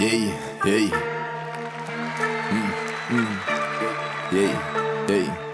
Yeah, yeah. Yeah, yeah.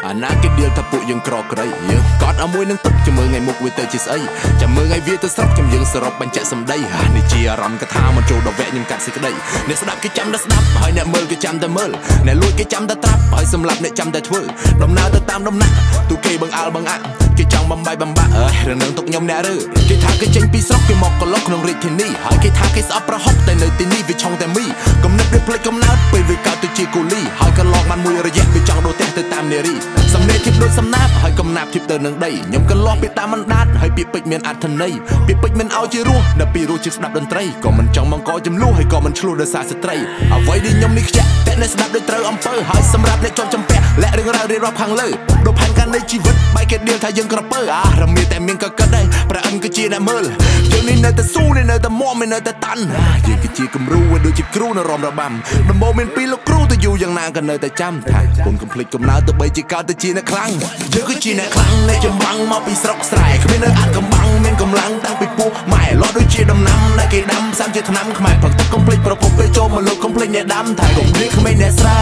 អាណាគេដៀលថាពួកយើងក្រក្រីយើងកត់ឲ្យមួយនឹងទឹកចាំមើលថ្ងៃមុខវាទៅជាស្អីចាំមើលថ្ងៃវាទៅស្រុកចាំយើងសរុបបញ្ជាក់សម្ដីនេះជាអារម្មណ៍កថាមិនចូលដល់វគ្គខ្ញុំកាត់សេចក្ដីអ្នកស្ដាប់គេចាំតែស្ដាប់ហើយអ្នកមើលគេចាំតែមើលអ្នកលួចគេចាំតែត្រាប់ហើយសម្រាប់អ្នកចាំតែធ្វើដំណើរទៅតាមដំណាក់ទូគេបង្អើលបង្អាក់គេចង់បំបាយបំបាក់រឿងនឹងទុកខ្ញុំអ្នករើគេថាគេចេញពីស្រុកគេមកកន្លុកក្នុងរាជធានីហើយគេថាគេស្អប់ប្រហុកតែនៅទីនេះវាឆុងតែមីកំណត់វាផ្លេចកំណើតពេលវាកើតទៅជាគូលីហើយកន្លងបានមួយរយៈវាចង់ដូរផ្ទះទៅតាមនារីសំនេកធៀបដូចសំណាបហើយកំណាប់ធៀបទៅនឹងដីខ្ញុំកន្លងពីតាមមិនដាតហើយពាក្យពេចន៍មានអត្ថន័យពាក្យពេចន៍មិនឲ្យជារស់នៅពីរស់ជាស្ដាប់តន្ត្រីក៏មិនចង់បង្កចំនួនហើយក៏មិនឆ្លោះដោយសារស្ត្រីអ្វីដែលខ្ញុំនេះខ្ជាក់តែអ្នកស្ដាប់ដូចត្រូវអំពើហើយសម្រាប់អ្នកជាប់ចំពាក់លាក់រឿងរ៉ាវរៀបរាប់ខាងលើដូចផែនការនៃជីវិតបែកគេដៀលថាយើងក្រពើរមៀតែមានកកិតដែរព្រះអិនគឺជាអ្នកមើលយើងនេះនៅតែស៊ូនេះនៅតែមមនៅតែតាន់យើងគឺជាគំរូដូចជាគ្រូនៅរំរបាំដំបូងមានពីរលោកគ្រូទៅយូរយ៉ាងណាក៏នៅតែចាំថាគុំកំភ្លេចកំណើទៅបីជាកើតទៅជាអ្នកខ្លាំងយើងគឺជាអ្នកខ្លាំងអ្នកចម្បាំងមកពីស្រុកស្រែគ្មាននៅអាត់កំបាំងមានកម្លាំងតាំងពីពោះម៉ែលាត់ដូចជាដំណាំដែលគេដាំផ្សំជាថ្នាំខ្មែរផឹកទឹកកំភ្លេចប្រភពពេលចូលមកលោកកំភ្លេចអ្នកដាំថាកំភ្លេចក្មេងអ្នកស្រែ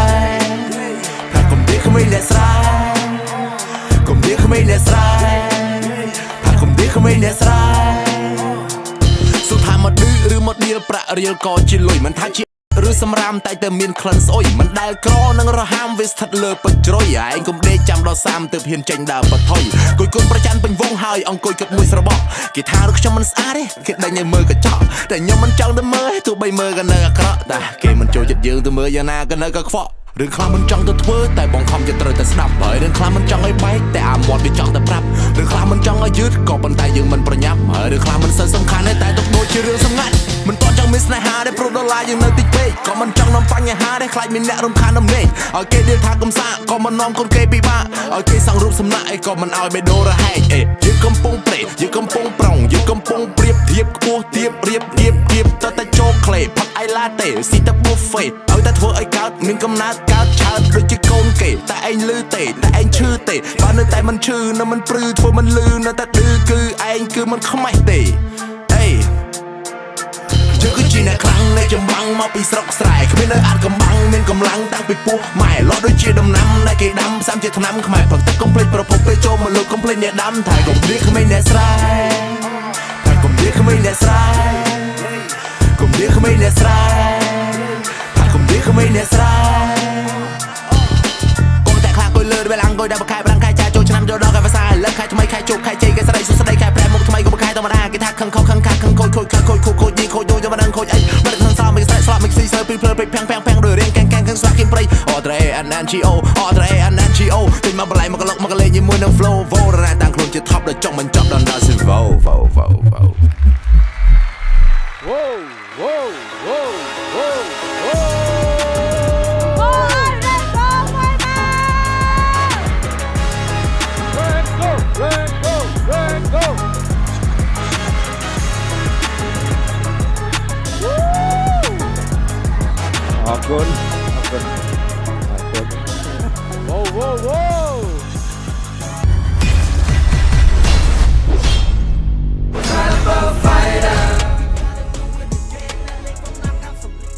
ថាកំភ្លេចក្មេងអ្នកស្រែកំភ្លេចក្មេងអ្នកស្រែថាកំភ្លេចក្មេងអ្នកស្រែសុថាមកឌឺឬមកដៀលប្រាក់រៀលក៏ជាលុយមិនថាជាឬសម្រាមតែតែមានក្លិនស្អុយមិនដែលក្រនឹងរហាមវាស្ថិតលើពេជ្រយឯងកុំដេកចាំដល់30ទើបហ៊ានចេញដើរបថុយគួយគុណប្រច័នពេញវងហើយអង្គុយគិតមួយស្របគេថារកខ្ញុំមិនស្អាតទេគេដេញឲ្យមើលកញ្ចក់តែខ្ញុំមិនចង់ទៅមើលទោះបីមើលក៏នៅអាក្រក់តែគេមិនចូលចិត្តយើងទៅមើលយ៉ាងណាក៏នៅក៏ខ្វក់រឿងខ្លះមិនចង់ទៅធ្វើតែបងខំចិត្តត្រូវតែស្ដាប់ហើយរឿងខ្លះមិនចង់ឲ្យបែកតែអាមាត់វាចង់តែប្រាប់រឿងខ្លះមិនចង់ឲ្យយឺតក៏ប៉ុន្តែយើងមិនប្រញាប់ហើយរឿងខ្លះមិនសូវសំខាន់ទេតែទុកដូចជារឿងសម្ងាត់មិនតន់ចង់មានស្នេហាដែលប្រូដុល្លារយើងនៅតិចពេកក៏មិនចង់នាំបញ្ហាដែលខ្លាចមានអ្នករំខានដំណេកឲ្យគេដៀលថាកំសាក៏មិននាំកូនគេពិបាកឲ្យគេសង់រូបសំណាក់អីក៏មិនឲ្យបេដូរហែកយើងកំពុងប្រេយើងកំពុងប្រងយើងកំពុងប្រៀបធៀបខ្ពស់ទៀបរៀបគៀបតតែចូលក្លេផឹកអីឡាតេស៊ីតែប៊ូហ្វេឲ្យតែធ្វើឲ្យកើតមានកំណើតកើតឆើតដូចជាកូនគេតែឯងលឺទេតែឯងឈឺទេបើនៅតែមិនឈឺនៅមិនព្រឺធ្វើមិនលឺនៅតែឌឺគឺឯងគឺមិនខ្មាស់ទេអេយើងគឺជាអ្នកខ្លាំងអ្នកចម្បាំងមកពីស្រុកស្រែគ្មាននៅអាត់កំបាំងមានកម្លាំងតាំងពីពោះម៉ែលាត់ដូចជាដំណាំដែលគេដាំផ្សំជាថ្នាំខ្មែរផឹកទឹកកំភ្លេចប្រភពពេលចូលមកលោកកំភ្លេចអ្នកដាំថាកំភ្លេចក្មេងអ្នកស្រែថាកំភ្លេចក្មេងអ្នកស្រែកំភ្លេចក្មេងអ្នកស្រែថាកំភ្លេចក្មេងអ្នកស្រែเวลาអង្គុយដល់បខែប្រាំងខែចាចូលឆ្នាំចូលដល់ខែភាសាលើខែថ្មីខែជោគខែជ័យខែស្រីសុស្ដីខែប្រែមុខថ្មីក៏ខែធម្មតាគេថាខឹងខុសខឹងខាខឹងខូចខូចខូចខូចយីខូចយូរមិនដឹងខូចអីមិនដឹងស្លាប់មិនស្រែកស្លាប់មិនស៊ីសើពីភ្លើពេកភាំងដោយរៀងកាំងខឹងស្វាគីមព្រៃអត់រ៉េអាន NGO អត់រ៉េអាន NGO ទិញមកបល័យមកកលុកមកកលេងជាមួយនឹង flow វោរ៉ាតាំងខ្លួនជា top ដល់ចង់មិនចប់ដល់ Wow